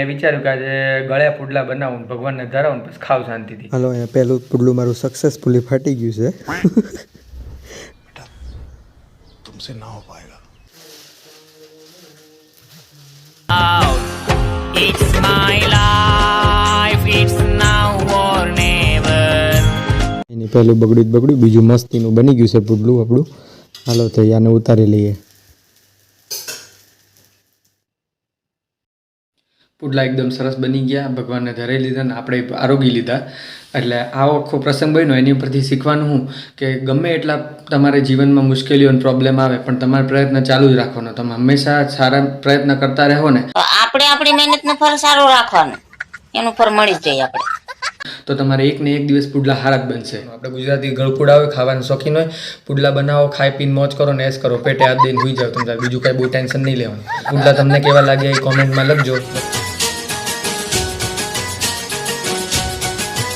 મેં વિચાર્યું કે આજે ગળ્યા પુડલા બનાવું ને ભગવાનને ધરાવું ને પછી ખાવ શાંતિથી. હાલો અહીંયા પહેલું પુડલું મારું સક્સેસફુલી ફાટી ગયું છે. बेटा तुमसे ना हो पाएगा. It's my life, it's now or never. એની પહેલું બગડ્યું બીજું મસ્તીનું બની ગયું છે પુડલું આપણું. હાલો તો આને ઉતારી લઈએ. પુડલા એકદમ સરસ બની ગયા, ભગવાનને ધરાઈ લીધા ને આપણે આરોગી લીધા. એટલે આવો આખો પ્રસંગ બન્યો. એની ઉપરથી શીખવાનું શું કે ગમે એટલા તમારે જીવનમાં મુશ્કેલીઓ અને પ્રોબ્લેમ આવે પણ તમારે પ્રયત્ન ચાલુ જ રાખવાનો. તમે હંમેશા સારા પ્રયત્ન કરતા રહો ને આપણે આપણી મહેનતનું ફળ સારું રાખવાનું, એનું ફળ મળી જ જાય આપણે. તો તમારે એક ને એક દિવસ પુડલા હારા જ બનશે. આપણે ગુજરાતી ગળપુડા હોય, ખાવાનું શોખીન હોય, પુડલા બનાવો, ખાઈ પીને મોજ કરો ને એસ કરો, પેટે હાથ દઈને હોઈ જાવ. તમે બીજું કાંઈ બહુ ટેન્શન નહીં લેવાનું. પુડલા તમને કેવા લાગ્યા એ કોમેન્ટમાં લખજો.